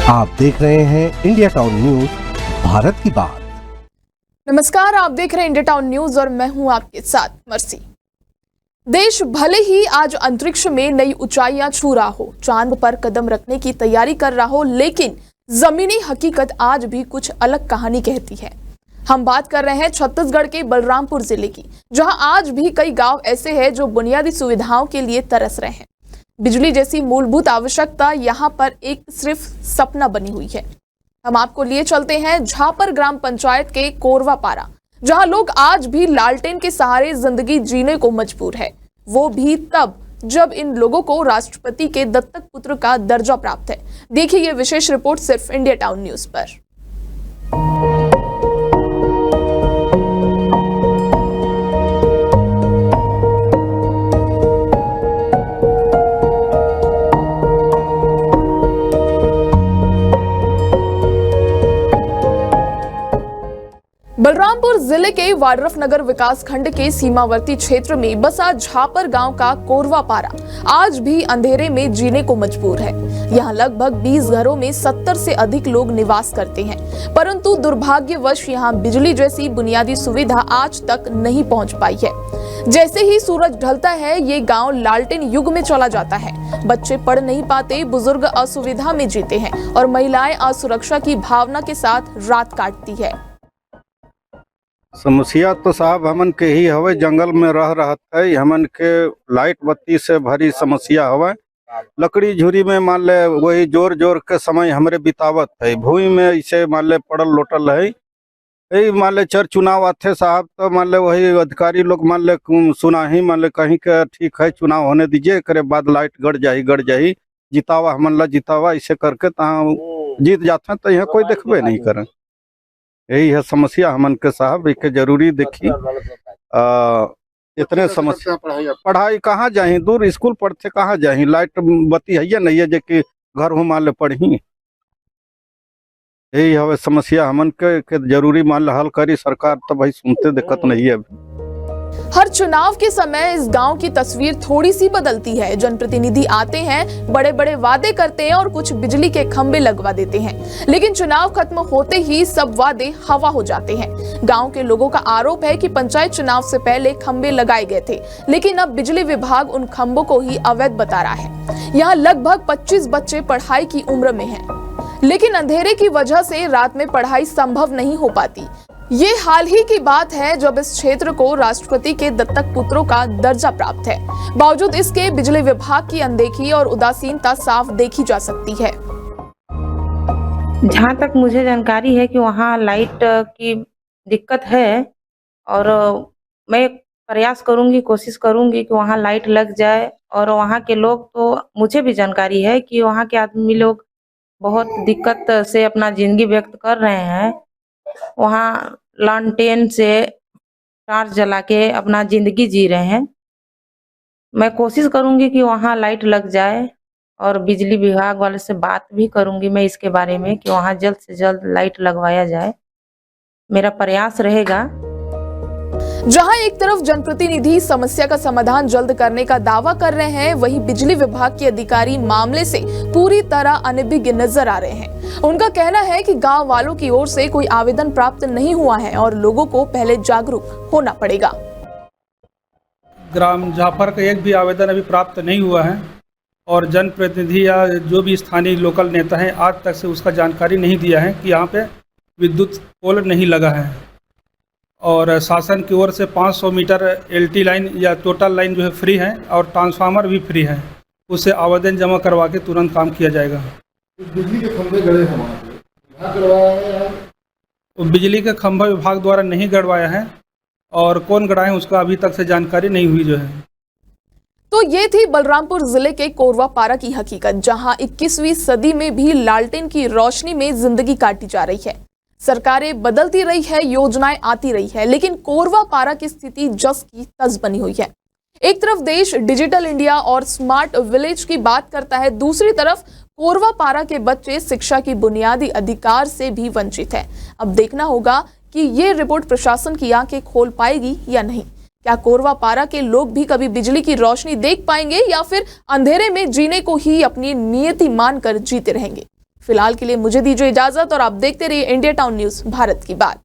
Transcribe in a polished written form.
आप देख रहे हैं इंडिया टाउन न्यूज, भारत की बात। नमस्कार, आप देख रहे हैं इंडिया टाउन न्यूज और मैं हूं आपके साथ मर्सी। देश भले ही आज अंतरिक्ष में नई ऊंचाइयां छू रहा हो, चांद पर कदम रखने की तैयारी कर रहा हो, लेकिन जमीनी हकीकत आज भी कुछ अलग कहानी कहती है। हम बात कर रहे हैं छत्तीसगढ़ के बलरामपुर जिले की, जहां आज भी कई गांव ऐसे हैं जो बुनियादी सुविधाओं के लिए तरस रहे हैं। बिजली जैसी मूलभूत आवश्यकता यहां पर एक सिर्फ सपना बनी हुई है। हम आपको लिए चलते हैं झापर ग्राम पंचायत के कोरवा पारा, जहां लोग आज भी लालटेन के सहारे जिंदगी जीने को मजबूर है, वो भी तब जब इन लोगों को राष्ट्रपति के दत्तक पुत्र का दर्जा प्राप्त है। देखिए ये विशेष रिपोर्ट सिर्फ इंडिया टाउन न्यूज पर। बलरामपुर जिले के वाड्रफ नगर विकास खंड के सीमावर्ती क्षेत्र में बसा झापर गांव का कोरवा पारा आज भी अंधेरे में जीने को मजबूर है। यहां लगभग 20 घरों में 70 से अधिक लोग निवास करते हैं, परंतु दुर्भाग्यवश यहां बिजली जैसी बुनियादी सुविधा आज तक नहीं पहुंच पाई है। जैसे ही सूरज ढलता है, ये गांव लालटेन युग में चला जाता है। बच्चे पढ़ नहीं पाते, बुजुर्ग असुविधा में जीते हैं और महिलाएं असुरक्षा की भावना के साथ रात काटती है। समस्या तो साहब हमन के ही हवे, जंगल में रह रहत है, हमन के लाइट बत्ती से भरी समस्या हवे। लकड़ी झुरी में मान ले वही जोर जोर के समय हमरे बितावत है। भूमि में ऐसे मान ले पड़ल लोटल है। यही मान ले चर चुनाव आते साहब, तो मान ले वही अधिकारी लोग मान ले सुना ही मान ले कहीं के ठीक है चुनाव होने दीजिए, करे बाद लाइट गड़ जाही जितावा हमन ला जितावा, ऐसे करके तहाँ जीत जाते हैं, तो यहाँ कोई देखबे नहीं करे। यही है समस्या हमन के साहब, एक जरूरी देखी। इतने समस्या पढ़ाई कहाँ जाही, दूर स्कूल पढ़ते कहाँ जाही, लाइट बत्ती है नहीं है जे कि घर हो मान ले पढ़ी। यही है समस्या हमन के जरूरी मान ले हल करी सरकार, तो भाई सुनते दिक्कत नहीं है। हर चुनाव के समय इस गांव की तस्वीर थोड़ी सी बदलती है। जनप्रतिनिधि आते हैं, बड़े बड़े वादे करते हैं और कुछ बिजली के खंभे लगवा देते हैं, लेकिन चुनाव खत्म होते ही सब वादे हवा हो जाते हैं। गांव के लोगों का आरोप है कि पंचायत चुनाव से पहले खंभे लगाए गए थे, लेकिन अब बिजली विभाग उन खंभों को ही अवैध बता रहा है। यहाँ लगभग 25 बच्चे पढ़ाई की उम्र में हैं, लेकिन अंधेरे की वजह से रात में पढ़ाई संभव नहीं हो पाती। ये हाल ही की बात है जब इस क्षेत्र को राष्ट्रपति के दत्तक पुत्रों का दर्जा प्राप्त है। बावजूद इसके बिजली विभाग की अनदेखी और उदासीनता साफ देखी जा सकती है। जहाँ तक मुझे जानकारी है कि वहाँ लाइट की दिक्कत है और मैं प्रयास करूँगी, कोशिश करूँगी कि वहाँ लाइट लग जाए। और वहाँ के लोग, तो मुझे भी जानकारी है कि वहाँ के आदमी लोग बहुत दिक्कत से अपना जिंदगी व्यक्त कर रहे हैं। वहाँ लालटेन से टार्च जला के अपना जिंदगी जी रहे हैं। मैं कोशिश करूंगी कि वहाँ लाइट लग जाए और बिजली विभाग वाले से बात भी करूंगी मैं इसके बारे में कि वहाँ जल्द से जल्द लाइट लगवाया जाए। मेरा प्रयास रहेगा। जहां एक तरफ जनप्रतिनिधि समस्या का समाधान जल्द करने का दावा कर रहे हैं, वहीं बिजली विभाग के अधिकारी मामले से पूरी तरह अनभिज्ञ नजर आ रहे हैं। उनका कहना है कि गांव वालों की ओर से कोई आवेदन प्राप्त नहीं हुआ है और लोगों को पहले जागरूक होना पड़ेगा। ग्राम झापर का एक भी आवेदन अभी प्राप्त नहीं हुआ है और जनप्रतिनिधि या जो भी स्थानीय लोकल नेता हैं आज तक से उसका जानकारी नहीं दिया है कि यहाँ पे विद्युत पोल नहीं लगा है। और शासन की ओर से 500 मीटर एलटी लाइन या टोटल लाइन जो है फ्री है और ट्रांसफार्मर भी फ्री है। उससे आवेदन जमा करवा के तुरंत काम किया जाएगा। बिजली के खंभे गड़े हैं वहाँ पे, विभाग गड़वाया है? तो बिजली के खंभा विभाग द्वारा नहीं गड़वाया है और कौन गड़ाए उसका अभी तक से जानकारी नहीं हुई जो है। तो ये थी बलरामपुर जिले के कोरवा पारा की हकीकत, जहां 21वीं सदी में भी लालटेन की रोशनी में जिंदगी काटी जा रही है। सरकारें बदलती रही है, योजनाएं आती रही है, लेकिन कोरवा पारा की स्थिति जस की तस बनी हुई है। एक तरफ देश डिजिटल इंडिया और स्मार्ट विलेज की बात करता है, दूसरी तरफ कोरवा पारा के बच्चे शिक्षा की बुनियादी अधिकार से भी वंचित है। अब देखना होगा कि ये रिपोर्ट प्रशासन की आंखें खोल पाएगी या नहीं। क्या कोरवा पारा के लोग भी कभी बिजली की रोशनी देख पाएंगे या फिर अंधेरे में जीने को ही अपनी नियति मानकर जीते रहेंगे? फिलहाल के लिए मुझे दीजिए इजाजत और आप देखते रहिए इंडिया टाउन न्यूज, भारत की बात।